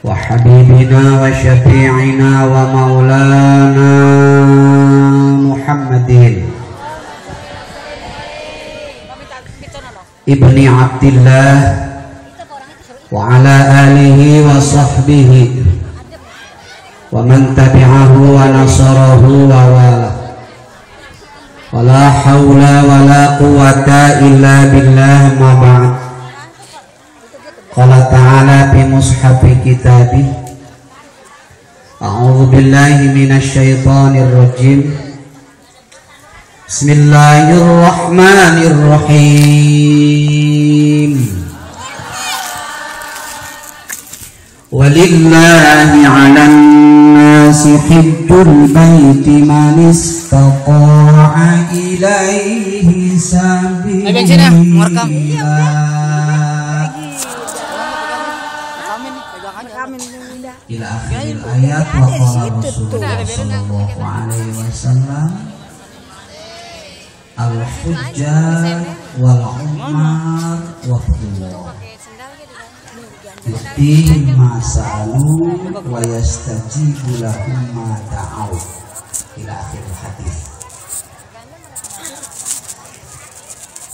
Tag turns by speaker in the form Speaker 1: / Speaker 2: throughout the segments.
Speaker 1: وحبيبنا وشفيعنا ومولانا محمد ابن عبد الله وعلى آله وصحبه ومن تبعه ونصره ووالاه ولا حول ولا قوة إلا بالله ما بعد. قال تعالى في مصحف كتابه أعوذ بالله من الشيطان الرجيم بسم الله الرحمن الرحيم ولله على الناس حج البيت من استطاع إليه سبيلا ila akhir ayat. Wa qala Rasulullah sallallahu alaihi wasallam al-hujjaj wal umar wa qullah yu'tihim ma sa'alu wa yastajibu lahum ma da'aw ila akhir hadis.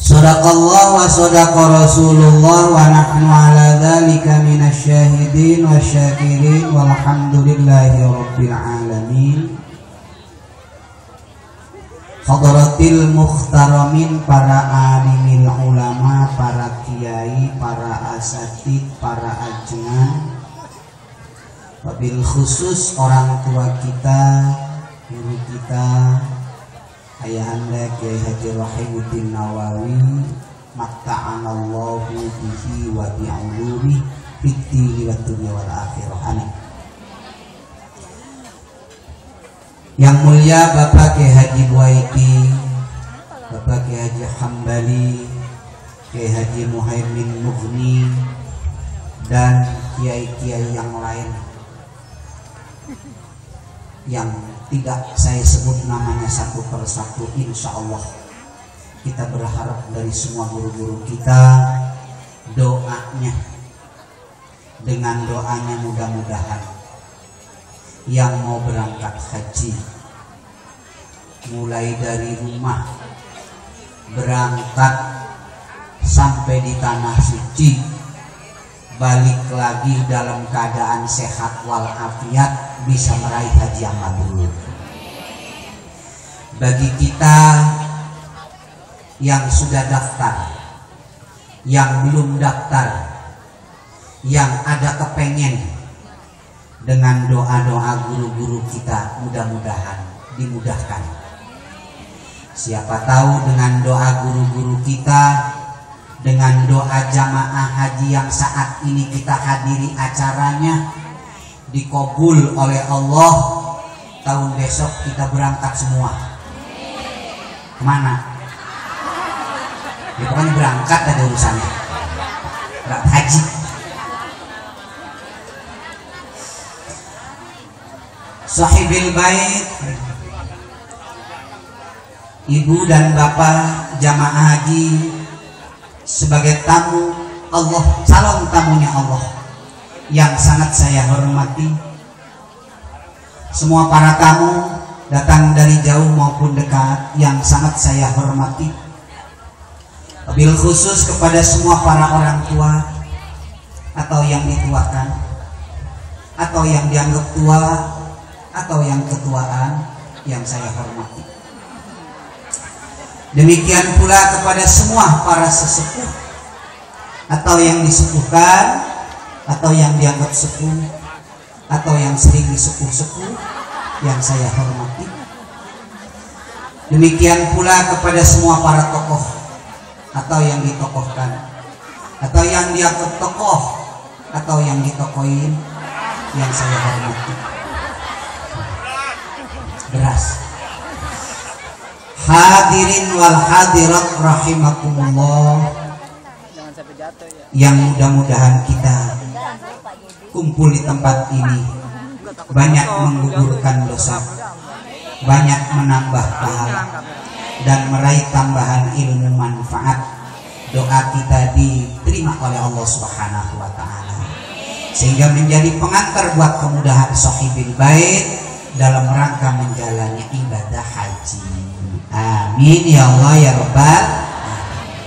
Speaker 1: Sadaqallah wa sadaqa Rasulullah wa nahnu ala dzalika minasyahidin wa syakirin walhamdulillahi rabbil alamin. Hadratil mukhtaramin, para alimil ulama, para kiai, para asatid, para ajengan, wabil khusus orang tua kita, guru kita, Ayahanda Kiai Haji Wahiduddin Nawawi matta'anallahu bihi wa bi'ulumi fid-dini wad dunya wal akhirah. Amin. Yang mulia Bapak Kiai Haji Buaiti, Bapak Kiai Haji Hambali, Kiai Haji Muhaimin Mughni, dan kiai-kiai yang lain yang tidak saya sebut namanya satu persatu. Insya Allah kita berharap dari semua guru-guru kita doanya, dengan doanya mudah-mudahan yang mau berangkat haji mulai dari rumah berangkat sampai di tanah suci, balik lagi dalam keadaan sehat walafiat, bisa meraih haji yang mabrur. Bagi kita yang sudah daftar, yang belum daftar, yang ada kepengen, dengan doa-doa guru-guru kita mudah-mudahan dimudahkan. Siapa tahu dengan doa guru-guru kita, dengan doa jamaah haji yang saat ini kita hadiri acaranya, dikabul oleh Allah, tahun besok kita berangkat semua. Kemana? Ya pokoknya berangkat, ada urusannya, berangkat haji. Sahibil bait, ibu dan bapak jamaah haji, sebagai tamu Allah, calon tamunya Allah yang sangat saya hormati, semua para tamu datang dari jauh maupun dekat yang sangat saya hormati, wabil khusus kepada semua para orang tua atau yang dituakan atau yang dianggap tua atau yang ketuaan yang saya hormati. Demikian pula kepada semua para sesepuh atau yang disepuhkan atau yang dianggap sepuh atau yang sering disepuh-sepuh yang saya hormati. Demikian pula kepada semua para tokoh atau yang ditokohkan atau yang dianggap tokoh atau yang ditokohin yang saya hormati. Beras. Hadirin wal hadirat rahimakumullah, yang mudah-mudahan kita kumpul di tempat ini banyak menggugurkan dosa, banyak menambah pahala, dan meraih tambahan ilmu manfaat. Doa kita diterima oleh Allah Subhanahu wa Ta'ala. sehingga menjadi pengantar buat kemudahan sahibil bait dalam rangka menjalani ibadah haji. Amin ya Allah ya Rabbal alamin.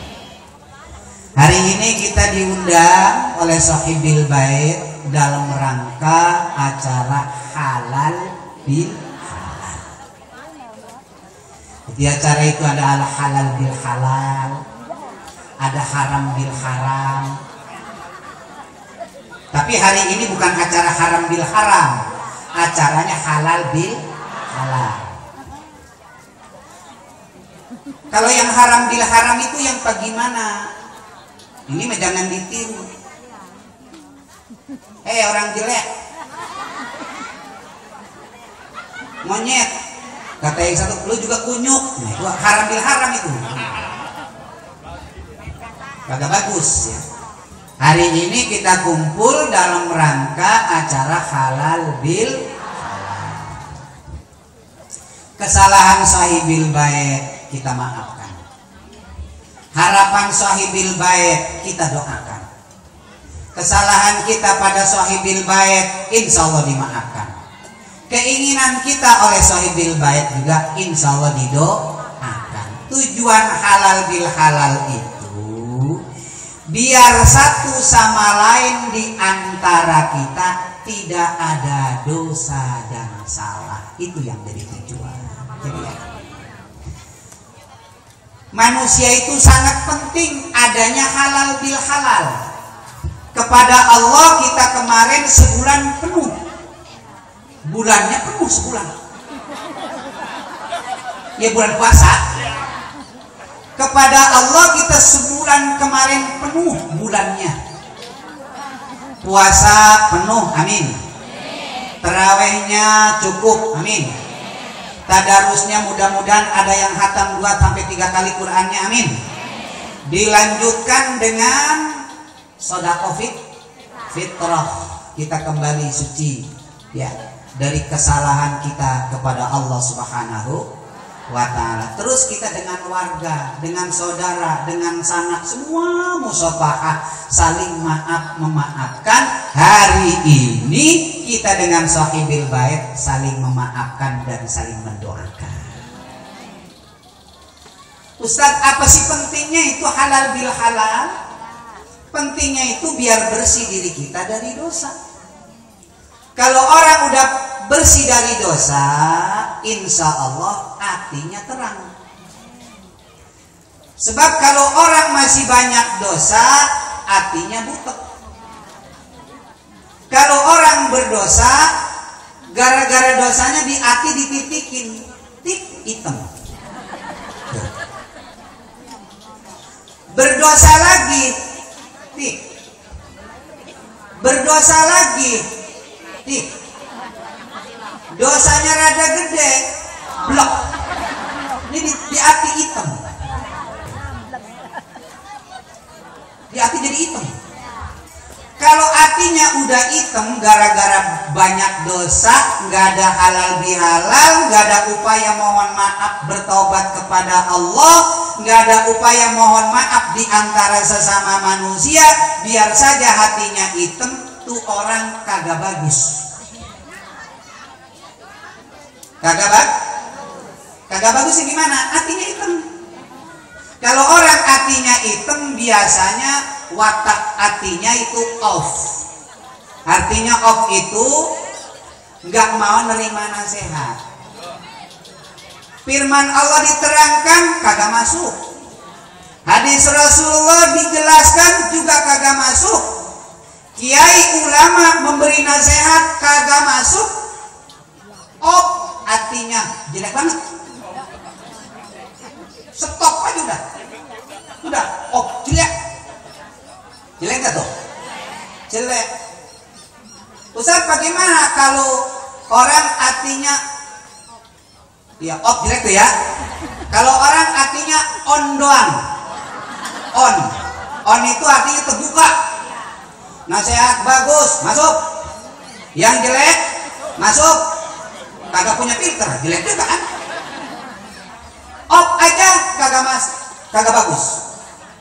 Speaker 1: Hari ini kita diundang oleh sahibil bait dalam rangka acara halal bil halal. Di acara itu ada al halal bil halal, ada haram bil haram. Tapi hari ini bukan acara haram bil haram, acaranya halal bil halal. Kalau yang haram bil haram itu yang bagaimana? Ini mah jangan ditiru. Orang jelek, monyet, kata yang satu, lu juga kunyuk. Nah, itu haram bil haram itu. Kagak bagus ya. Hari ini kita kumpul dalam rangka acara halal bil halal. Kesalahan sahibil bait kita maafkan. Harapan sahibil bait kita doakan. Kesalahan kita pada sahibil bait insya Allah dimaafkan. Keinginan kita oleh sahibil bait juga insya Allah didoakan. Tujuan halal bil halal itu biar satu sama lain di antara kita tidak ada dosa dan salah. Itu yang jadi tujuan. Jadi ya, manusia itu sangat penting adanya halal bil halal. Kepada Allah kita kemarin sebulan penuh, bulannya penuh sebulan. Ya bulan puasa. Kepada Allah kita sebulan kemarin penuh bulannya. Puasa penuh, amin. Tarawihnya cukup, amin. Tadarusnya mudah-mudahan ada yang khatam 2-3 kali Qur'annya, amin. Dilanjutkan dengan sedekah fitrah, kita kembali suci ya dari kesalahan kita kepada Allah Subhanahu wa ta'ala. Terus kita dengan warga, dengan saudara, dengan sanak semua musafahah, saling maaf memaafkan. Hari ini kita dengan sahibil bait saling memaafkan dan saling mendoakan. Ustadz, apa sih pentingnya itu halal bil halal? Pentingnya itu biar bersih diri kita dari dosa. Kalau orang udah bersih dari dosa, insya Allah hatinya terang. Sebab kalau orang masih banyak dosa, hatinya butek. Kalau orang berdosa, gara-gara dosanya di hati dititikin, tik hitam. Berdosa lagi, tik. Berdosa lagi, tik. Dosanya rada gede, blok. Ini di hati hitam. Di hati jadi hitam. Kalau hatinya udah hitam gara-gara banyak dosa, nggak ada halal bihalal, nggak ada upaya mohon maaf bertobat kepada Allah, nggak ada upaya mohon maaf di antara sesama manusia, biar saja hatinya hitam, tuh orang kagak bagus. Kagak bagusnya gimana? Hatinya hitam. Kalau orang hatinya hitam biasanya watak hatinya itu off. Artinya off itu nggak mau nerima nasihat. Firman Allah diterangkan kagak masuk. Hadis Rasulullah dijelaskan juga kagak masuk. Kiai ulama memberi nasihat kagak masuk. Off hatinya jelek banget. Stop aja udah jelek. Jelek gak tuh? Jelek. Ustaz, bagaimana kalau orang hatinya ya jelek tuh ya? Kalau orang hatinya on doang. On itu artinya terbuka. Nasihat bagus, masuk. Yang jelek masuk. Kagak punya filter, jelek juga kan? Off aja kagak bagus.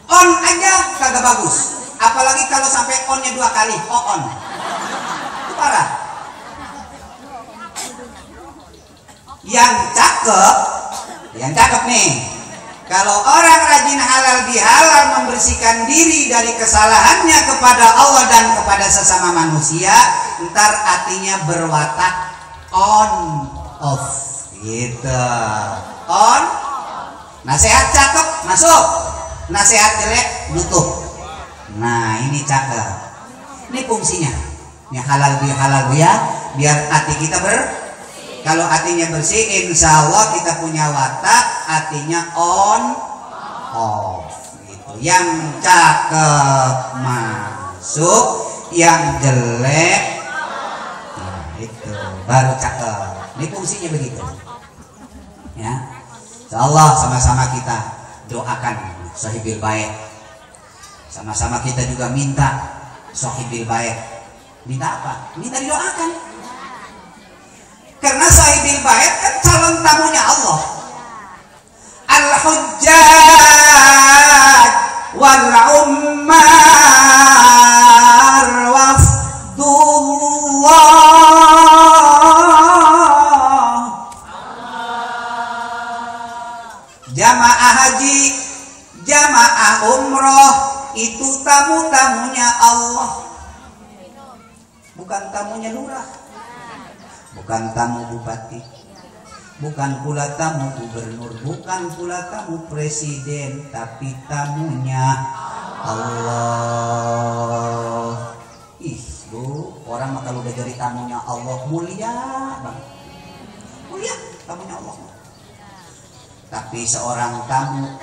Speaker 1: On aja kagak bagus. Apalagi kalau sampai onnya 2 kali, on. orang? Yang cakep nih. Kalau orang rajin halal bihalal, membersihkan diri dari kesalahannya kepada Allah dan kepada sesama manusia, ntar hatinya berwatak on off gitu. On, nasihat cakep masuk, nasihat jelek nutup. Nah ini cakep, ini fungsinya. Ini halal ya, biar hati kita kalau hatinya bersih, insya Allah kita punya watak hatinya on off gitu. Yang cakep masuk, yang jelek nah itu baru cakep. Ini fungsinya begitu ya. Insya Allah sama-sama kita doakan sohibil baik, sama-sama kita juga minta sohibil baik. Minta apa? Minta didoakan. Karena sahibil bait kan calon tamunya Allah. Al-hujjaj wal ummar wafdullah. Jamaah haji, jamaah umroh itu tamu-tamunya Allah. Bukan tamunya lurah, bukan tamu bupati, bukan pula tamu gubernur, bukan pula tamu presiden, tapi tamunya Allah. Ih bu, orang mah kalau udah jadi tamunya Allah mulia bang, mulia tamunya Allah. Tapi seorang tamu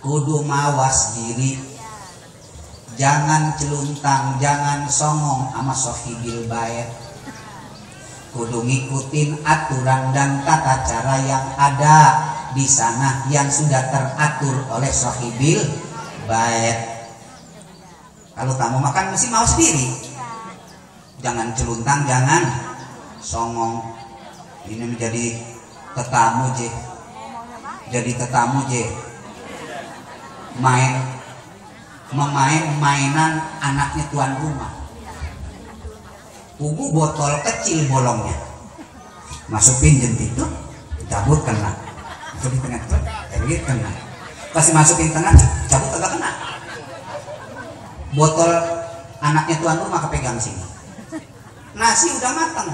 Speaker 1: kudu mawas diri, jangan celuntang, jangan songong sama sohibil bait. Kudu ngikutin aturan dan tata cara yang ada di sana yang sudah teratur oleh sohibil bait. Kalau tamu makan mesti mau sendiri, jangan celuntang, jangan songong. Ini menjadi tetamu je, jadi tetamu je, memain mainan anaknya tuan rumah. Ugu botol kecil bolongnya, masukin jendit itu, cabut kena, masukin tengah cabut kena, kasih masukin tengah cabut agak kena. Botol anaknya tuan rumah kepegang sini. Nasi udah matang,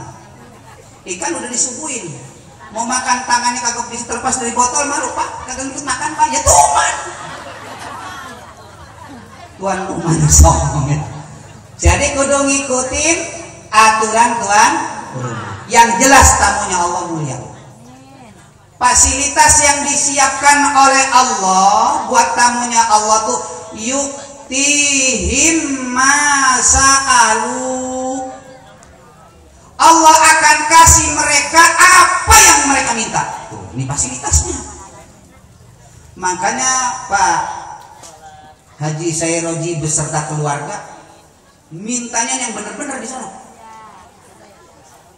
Speaker 1: ikan udah disuguhin, mau makan tangannya kagak bisa terlepas dari botol, malu pak, kagak ikut makan pak, ya tuman. Tuan rumahnya songong ya. Jadi kudu ngikutin aturan tuan rumah. Yang jelas tamunya Allah mulia. Fasilitas yang disiapkan oleh Allah buat tamunya Allah tuh yuktihim masa'alu. Allah akan kasih mereka apa yang mereka minta. Tuh, ini fasilitasnya. Makanya Pak Haji Sairoji beserta keluarga mintanya yang benar-benar di sana.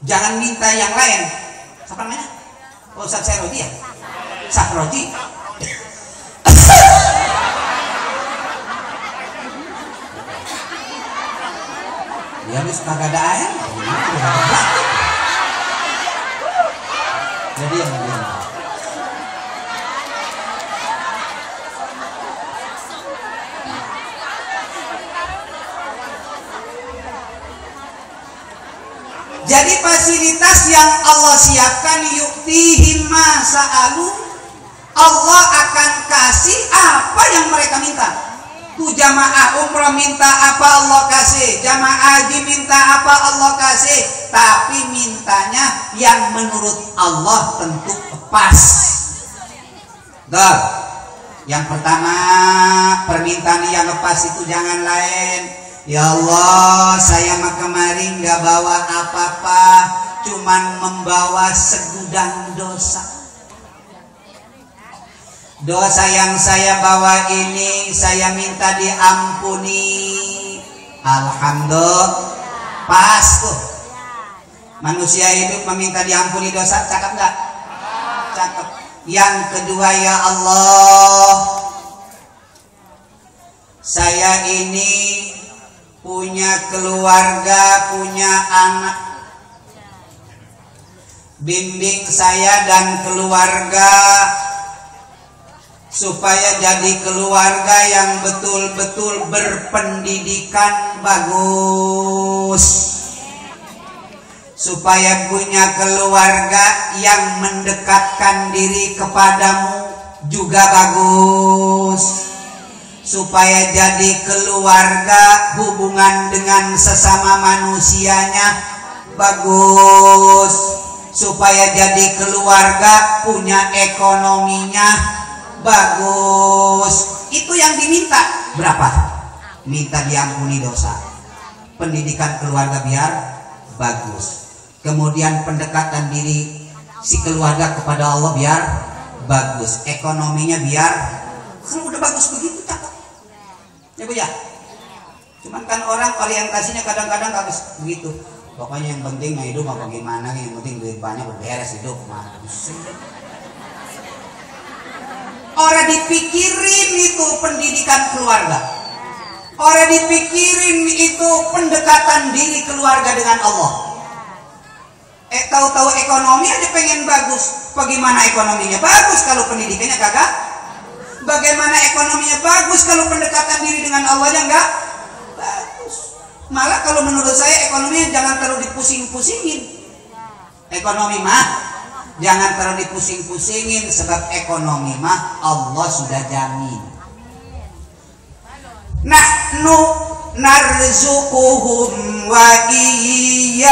Speaker 1: Jangan minta yang lain. Siapa namanya? Oh, Ustaz Sairoji ya? Sahroji. Ya wis kagak ada air. Jadi yang begini. Jadi fasilitas yang Allah siapkan yuktihim masa'alu, Allah akan kasih apa yang mereka minta. Tuh jamaah umrah minta apa Allah kasih, jamaah haji minta apa Allah kasih, tapi mintanya yang menurut Allah tentu pas. Tuh, yang pertama permintaan yang lepas itu jangan lain. Ya Allah, saya mah kemarin gak bawa apa-apa, cuman membawa segudang dosa. Dosa yang saya bawa ini saya minta diampuni. Alhamdulillah. Pas tuh. Manusia hidup meminta diampuni dosa, cakep gak? Cakep. Yang kedua, ya Allah, saya ini punya keluarga, punya anak. Bimbing saya dan keluarga supaya jadi keluarga yang betul-betul berpendidikan bagus, supaya punya keluarga yang mendekatkan diri kepadamu juga bagus, supaya jadi keluarga hubungan dengan sesama manusianya bagus, supaya jadi keluarga punya ekonominya bagus. Itu yang diminta. Berapa? Minta diampuni dosa, pendidikan keluarga biar bagus, kemudian pendekatan diri si keluarga kepada Allah biar bagus, ekonominya biar, kalau udah bagus begitu cakep ya Bu ya. Cuman kan orang orientasinya kadang-kadang bagus begitu, pokoknya yang penting mah hidup apa gimana, yang penting duit banyak beres hidup mah. Orang dipikirin itu pendidikan keluarga, orang dipikirin itu pendekatan diri keluarga dengan Allah. Tahu-tahu ekonomi aja pengen bagus. Bagaimana ekonominya bagus kalau pendidikannya kagak? Bagaimana ekonominya bagus kalau pendekatan diri dengan Allah nya enggak bagus? Malah kalau menurut saya ekonominya jangan terlalu dipusing-pusingin. Ekonomi mah jangan terlalu dipusing-pusingin, sebab ekonomi mah Allah sudah jamin. Nahnu narzuquhum wa iyyakum.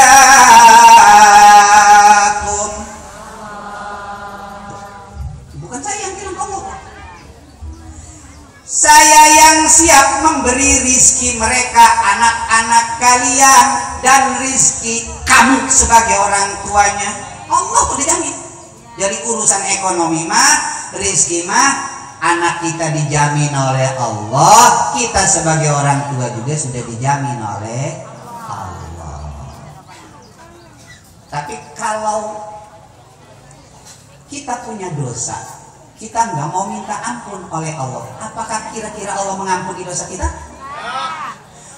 Speaker 1: Bukan saya yang bilang, Allah. Saya yang siap memberi rizki mereka, anak-anak kalian, dan rizki kamu sebagai orang tuanya. Allah udah jamin. Jadi urusan ekonomi mah, rizki mah, anak kita dijamin oleh Allah, kita sebagai orang tua juga sudah dijamin oleh Allah. Tapi kalau kita punya dosa, kita nggak mau minta ampun oleh Allah, apakah kira-kira Allah mengampuni dosa kita?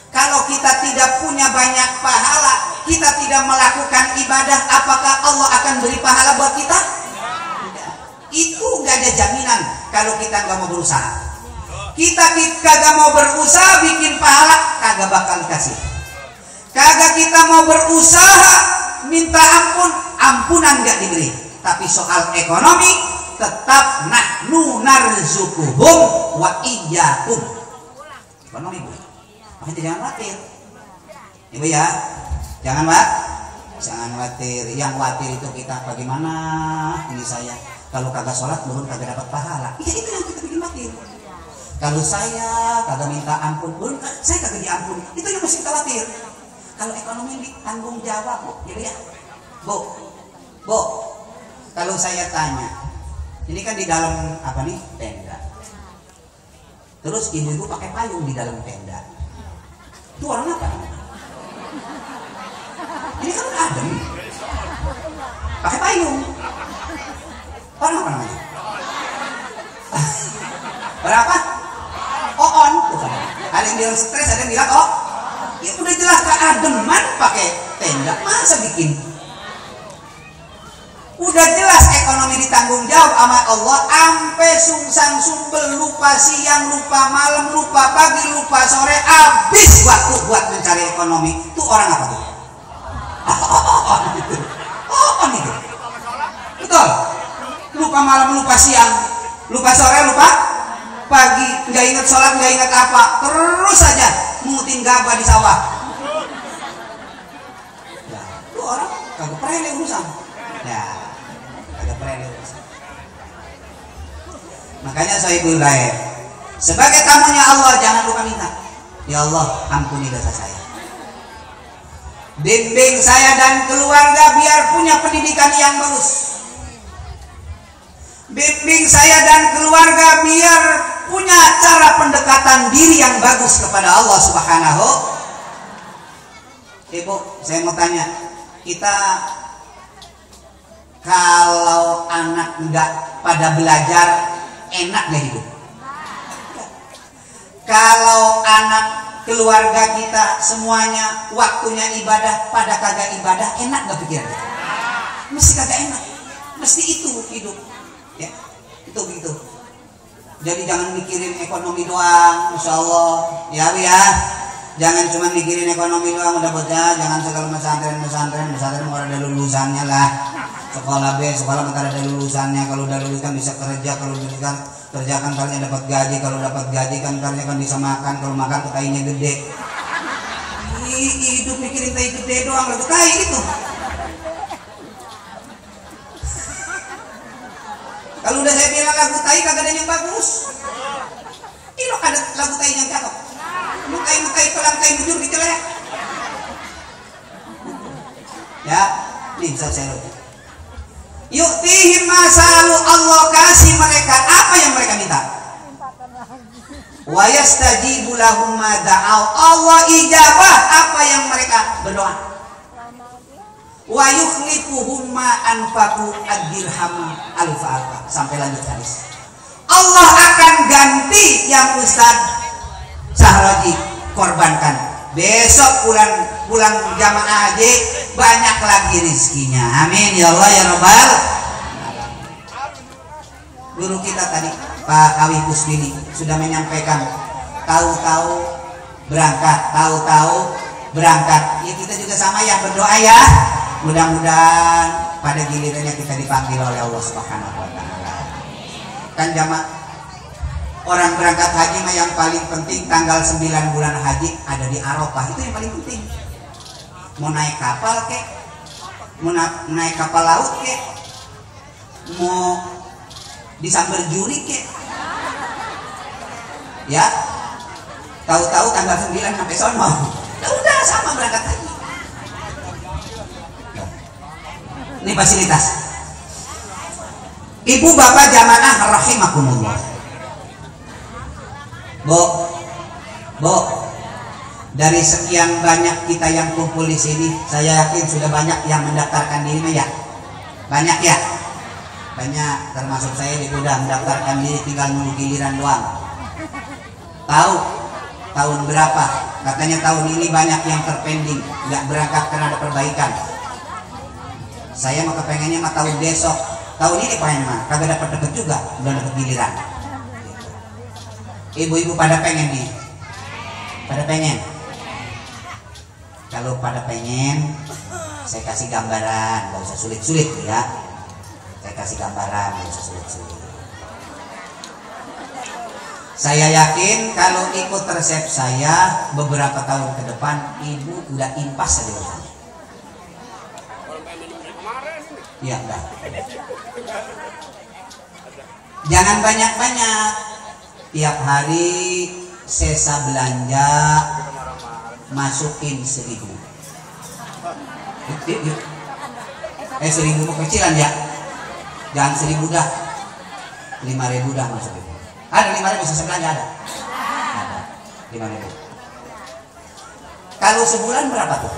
Speaker 1: Kalau kita tidak punya banyak pahala, kita tidak melakukan ibadah, apakah Allah akan beri pahala buat kita? Tidak. Itu nggak ada jaminan kalau kita nggak mau berusaha. Kita kagak mau berusaha bikin pahala, kagak bakal dikasih. Kagak kita mau berusaha minta ampun, ampunan nggak diberi. Tapi soal ekonomi tetap nahnu narzuquhum wa iyyakum. Ekonomi Bu. Makanya jangan khawatir. Ibu ya, jangan khawatir. Yang khawatir itu kita, bagaimana ini saya kalau kagak sholat belum kagak dapat pahala. Ya itu yang kita bikin khawatir. Kalau saya kagak minta ampun belum, saya kagak diampun. Itu yang mesti khawatir. Kalau ekonomi ditanggung jawab Bu, gitu ya. Bu, kalau saya tanya, ini kan di dalam apa nih, tenda. Terus ibu-ibu pakai payung di dalam tenda. Itu orang apa? Ini kan adem, pakai payung. Orang apa namanya? Berapa? Oon. Ada yang bilang stres, ada yang bilang oh. Ya udah jelas keademan pakai tenda, masa bikin? Udah jelas ekonomi ditanggung jawab sama Allah, ampe sungsang sumbel, lupa siang, lupa malam, lupa pagi, lupa sore, habis waktu buat mencari ekonomi. Itu orang apa tuh? Oh, itu. Betul. Lupa malam, lupa siang, lupa sore, lupa pagi, nggak ingat sholat, nggak ingat apa, terus saja mungutin gabah di sawah. Ya, itu orang kagak pernah urusan. Ya. Makanya Sohibul Ghaib, sebagai tamunya Allah jangan lupa minta, ya Allah ampuni dosa saya, bimbing saya dan keluarga biar punya pendidikan yang bagus, bimbing saya dan keluarga biar punya cara pendekatan diri yang bagus kepada Allah Subhanahu. Ibu, saya mau tanya, kita kalau anak enggak pada belajar, enak gak hidup? Kalau anak keluarga kita semuanya waktunya ibadah pada kagak ibadah, enak gak pikir? Mesti kagak enak, mesti itu hidup ya, itu gitu. Jadi jangan mikirin ekonomi doang, insya Allah ya Bu ya. Jangan cuma mikirin ekonomi doang udah bocah, jangan segala pesantren mau ada lulusannya lah. Sekolah B, sekolah bentar ada lulusannya. Kalau udah lulus kan bisa kerja, kalau lulus kan kerjakan kalian dapat gaji, kalau dapat gaji kan kalian kan bisa makan, kalau makan tuh tainya gede. Hidup mikirin tai gede doang, lagu tai itu. Kalau udah saya bilang lagu tai kagak ada yang bagus. Ini ada lagu tai yang cakep. Mukai pelang tai bujur dicelek. Ya, nih bisa saya lihat. Yu'tihim masalu, Allah kasih mereka apa yang mereka minta. Wa yastajibu lahum ma da'au, Allah ijabah apa yang mereka berdoa. Wa yukhlifuhum ma anfaqu ad-dirham alfa, sampai lanjut hadis. Allah akan ganti yang Ustaz Sahraji korbankan. Besok pulang jamaah haji banyak lagi rizkinya. Amin ya Allah ya Rabbal. Guru kita tadi Pak Awi Kusbini sudah menyampaikan tahu-tahu berangkat. Ya kita juga sama ya, berdoa ya. Mudah-mudahan pada gilirannya kita dipanggil oleh Allah Subhanahu wa taala. Kan jamaah orang berangkat haji mah yang paling penting tanggal 9 bulan haji ada di Arafah, itu yang paling penting. Mau naik kapal kek, mau naik kapal laut kek, mau disambar juri kek, ya tahu-tahu tanggal 9 sampai sono, ya udah sama berangkat haji. Ini fasilitas. Ibu bapak jamaah rahimakumullah. Bu, dari sekian banyak kita yang kumpul di sini, saya yakin sudah banyak yang mendaftarkan diri ya. Banyak ya? Banyak, termasuk saya juga udah mendaftarkan diri, tinggal nunggu giliran doang. Tahu tahun berapa? Katanya tahun ini banyak yang terpending, nggak berangkat karena ada perbaikan. Saya mah kepengennya mah tahun besok, tahun ini pengen mah kagak dapat juga, udah dapat giliran. Ibu-ibu pada pengen nih, pada pengen. Kalau pada pengen, saya kasih gambaran, nggak usah sulit-sulit ya. Saya kasih gambaran, nggak usah sulit-sulit. Saya yakin kalau ikut resep saya beberapa tahun ke depan, ibu udah impas saja rasanya. Iya enggak. Jangan banyak-banyak. Tiap hari sesa belanja masukin 1.000. 1.000 kecilan ya. Jangan 1.000 dah. 5.000 dah masukin. Ada 5.000 sesa belanja ada. Ada 5.000. Kalau sebulan berapa tuh?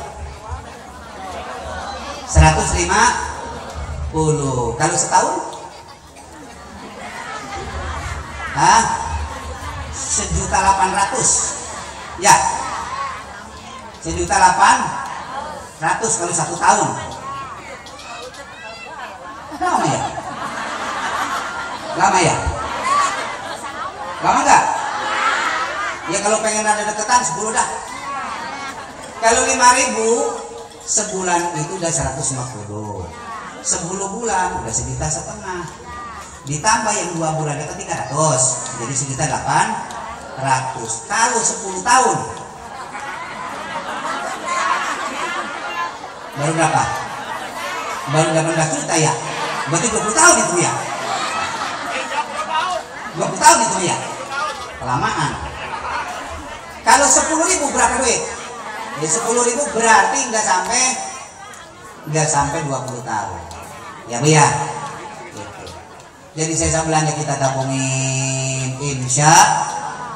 Speaker 1: 150. Kalau setahun? Hah? 1.800.000 ya, 1.800.000 kalau 1 tahun. Lama ya? Lama enggak? Ya kalau pengen ada deketan 10 dah. Kalau 5.000 sebulan itu udah 150. 10 bulan udah 1,5 juta. Ditambah yang 2 bulan itu 300, jadi 1.800.000. Kalau 10 tahun baru berapa? Baru 18 juta ya. Berarti 20 tahun itu ya. 20 tahun itu ya. Kelamaan. Kalau 10.000 berapa duit? Ya 10.000 berarti nggak sampai 20 tahun. Ya Bu ya. Jadi saya belanja kita tabungin, insya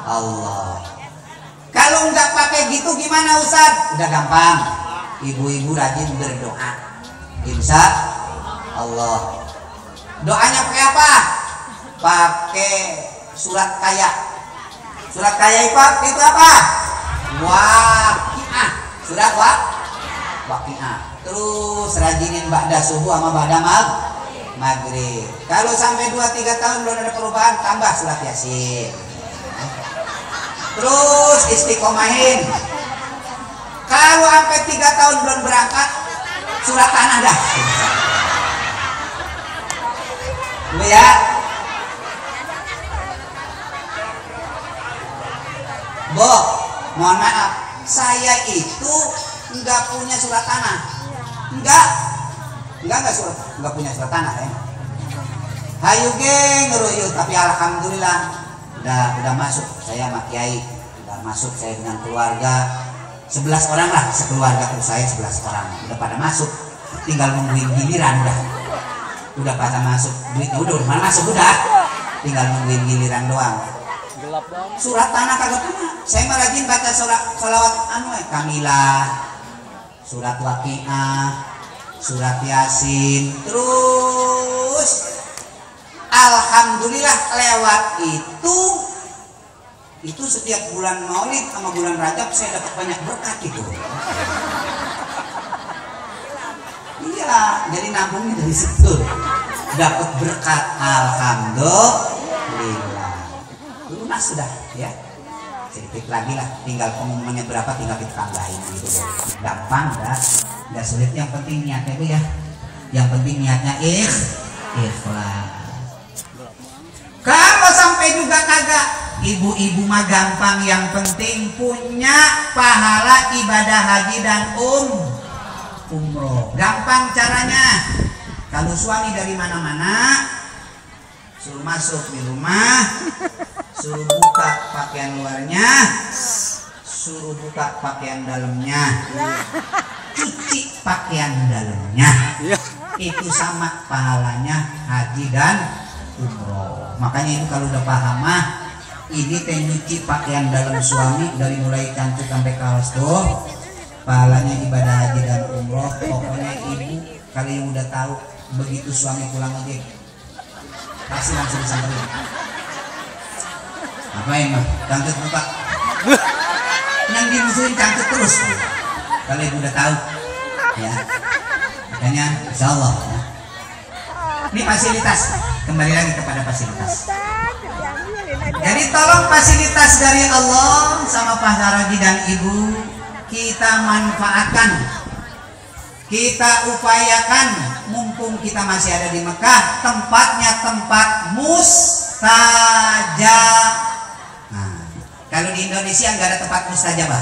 Speaker 1: Allah. Kalau nggak pakai gitu gimana Ustaz? Udah gampang. Ibu-ibu rajin berdoa, insya Allah. Doanya pakai apa? Pakai surat kaya. Surat kaya itu apa? waqiah. Sudah waqiah. Terus rajinin ba'da subuh sama ba'da maghrib. Kalau sampai 2-3 tahun belum ada perubahan, tambah surat Yasin. Terus istiqomahin. Kalau sampai 3 tahun belum berangkat, surat tanah dah. Dulu ya. Bo, mohon maaf, saya itu enggak punya surat tanah. Enggak punya surat tanah ya. Hayu geng ngeruyu, tapi alhamdulillah udah masuk saya sama kiai, udah masuk saya dengan keluarga 11 orang lah, sekeluarga terus saya 11 orang udah pada masuk, tinggal nungguin giliran udah pada masuk, duitnya udah mana masuk udah, tinggal nungguin giliran doang. Surat tanah kagak pernah. Saya mah rajin baca salawat Kamilah, surat Waqiah, surat Yasin, terus alhamdulillah lewat itu setiap bulan Maulid sama bulan Rajab saya dapat banyak berkat itu. Iya, jadi nabungnya dari situ dapat berkat, alhamdulillah. Lunas sudah ya, sedikit lagi lah, tinggal pengumumannya berapa tinggal kita tambahin gitu, gampang dah, nggak sulit. Yang penting niatnya itu ya, yang penting niatnya ikhlas. Kalau sampai juga kagak, ibu-ibu mah gampang, yang penting punya pahala ibadah haji dan umroh. Gampang caranya. Kalau suami dari mana-mana, suruh masuk di rumah, suruh buka pakaian luarnya, suruh buka pakaian dalamnya, cuci pakaian dalamnya, itu sama pahalanya haji dan umroh. Makanya itu kalau udah paham mah, ini teh nyuci pakaian dalam suami dari mulai cantik sampai kaos tuh, pahalanya ibadah haji dan umroh. Pokoknya ibu kalau yang udah tahu, begitu suami pulang lagi pasti langsung disamperin. Apa yang mah cantik buka, yang dimusuhin cantik terus. Kalau ibu udah tahu, ya makanya insya Allah ya. Ini fasilitas, kembali lagi kepada fasilitas. Jadi tolong fasilitas dari Allah sama Pak Saragi dan Ibu kita manfaatkan, kita upayakan. Mumpung kita masih ada di Mekah, tempatnya tempat mustajab. Nah, kalau di Indonesia nggak ada tempat mustajabah.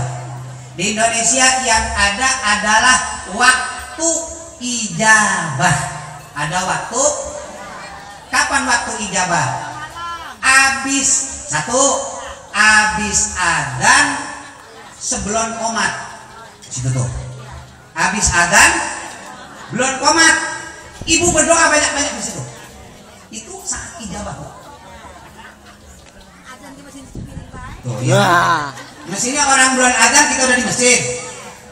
Speaker 1: Di Indonesia yang ada adalah waktu ijabah. Ada waktu. Kapan waktu ijabah? Abis adzan sebelum qomat. Situ tuh. Abis adzan belum qomat. Ibu berdoa banyak-banyak di situ. Itu saat ijabah. Tuh ya. Mestinya orang bulan adzan kita udah di masjid.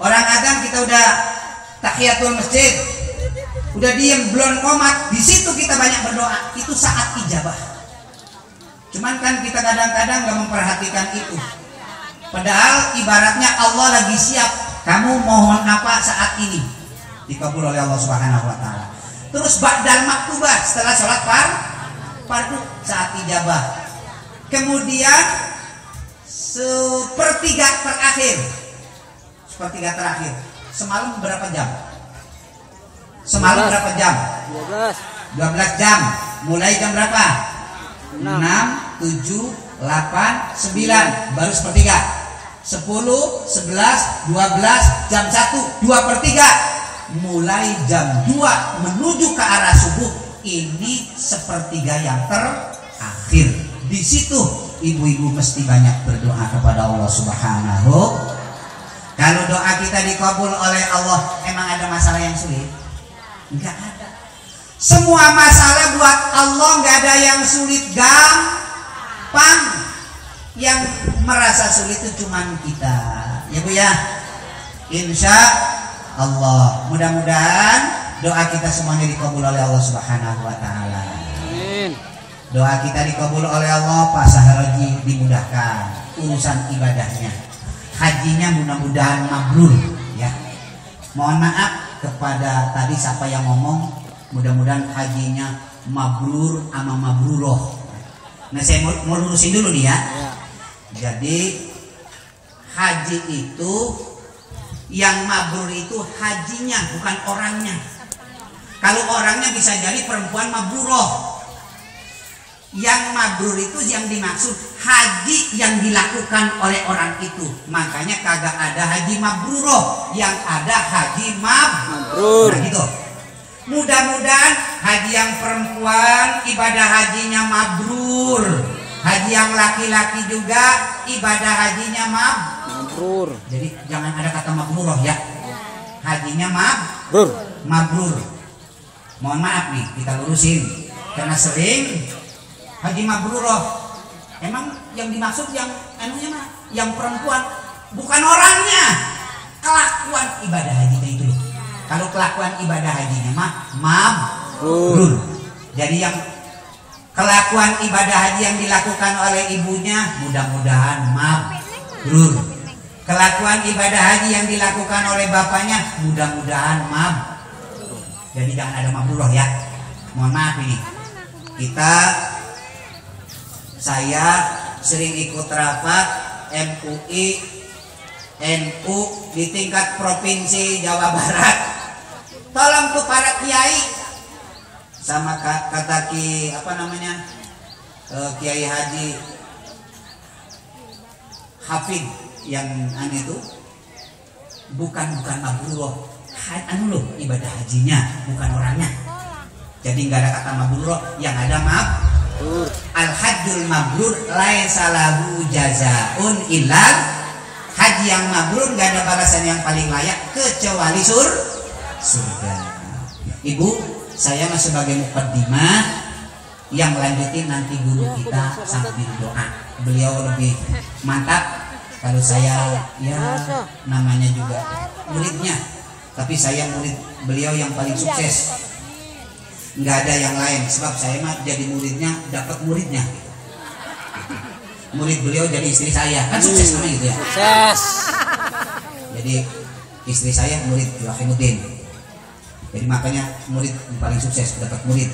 Speaker 1: Orang adzan kita udah tahiyatul masjid. Udah diem belum qomat, di situ kita banyak berdoa. Itu saat ijabah. Cuman kan kita kadang-kadang nggak memperhatikan itu. Padahal ibaratnya Allah lagi siap. Kamu mohon apa saat ini? Dikabul oleh Allah Subhanahu wa taala. Terus ba'dal maktubah, setelah sholat fardu saat ijabah. Kemudian sepertiga terakhir. Semalam berapa jam? Semalam 12. Berapa jam? 12 jam. Mulai jam berapa? 6, 7, 8, 9. Baru sepertiga. 10, 11, 12, jam 1, 2/3. Mulai jam 2 menuju ke arah subuh. Ini sepertiga yang terakhir. Di situ ibu-ibu mesti banyak berdoa kepada Allah Subhanahu. Kalau doa kita dikabul oleh Allah, emang ada masalah yang sulit? Enggak ada. Semua masalah buat Allah enggak ada yang sulit, gampang. Yang merasa sulit itu cuman kita. Ya Bu ya. Insya Allah. Mudah-mudahan doa kita semuanya dikabul oleh Allah Subhanahu wa taala. Amin. Doa kita dikabul oleh Allah, Pak Saharoji dimudahkan urusan ibadahnya. hajinya mudah-mudahan mabrur ya. Mohon maaf kepada tadi siapa yang ngomong, mudah-mudahan hajinya mabrur sama mabruroh. Nah saya mau lurusin dulu nih ya. Jadi haji itu yang mabrur itu hajinya bukan orangnya. Kalau orangnya bisa jadi perempuan mabruroh. Yang mabrur itu yang dimaksud haji yang dilakukan oleh orang itu. Makanya kagak ada haji mabruroh, yang ada haji mabrur. Nah gitu. Mudah-mudahan haji yang perempuan ibadah hajinya mabrur. Haji yang laki-laki juga ibadah hajinya mabrur. Jadi jangan ada kata mabruroh ya. Hajinya mabrur. Mohon maaf nih kita lurusin karena sering haji mabruroh. Emang yang dimaksud yang anunya mah yang perempuan bukan orangnya, kelakuan ibadah hajinya itu loh. Kalau kelakuan ibadah hajinya mah mabrur. Jadi yang kelakuan ibadah haji yang dilakukan oleh ibunya mudah-mudahan mabrur. Kelakuan ibadah haji yang dilakukan oleh bapaknya mudah-mudahan mabrur. Jadi jangan ada mabruroh ya. Mohon maaf ini. Saya sering ikut rapat MUI NU di tingkat provinsi Jawa Barat. Tolong tuh para kiai sama kata Kiai Haji Hafid yang aneh itu bukan mabruroh. Loh, ibadah hajinya bukan orangnya. Jadi nggak ada kata mabruroh, yang ada mabrur. Al-hajjul mabrur laisa lahu jazaun illal, haji yang mabrur nggak ada balasan yang paling layak kecuali surga. Ibu, saya mah sebagai muqaddimah, yang lanjutin nanti guru kita sambil doa. Beliau lebih mantap. Kalau saya ya namanya juga muridnya, tapi saya murid beliau yang paling sukses. Nggak ada yang lain, sebab saya mah jadi muridnya, dapat muridnya. Murid beliau jadi istri saya, kan sukses namanya gitu ya. Sukses. Jadi istri saya murid Wahimuddin. Jadi makanya murid yang paling sukses, dapat murid.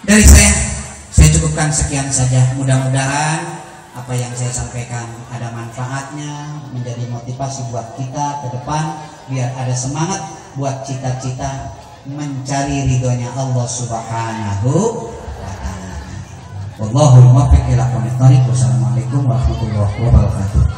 Speaker 1: Dari saya cukupkan sekian saja. Mudah-mudahan apa yang saya sampaikan ada manfaatnya, menjadi motivasi buat kita ke depan, biar ada semangat buat cita-cita mencari ridhonya Allah Subhanahu wa ta'ala. Wallahul muwaffiq ila aqwamit thoriq. Wassalamualaikum warahmatullahi wabarakatuh.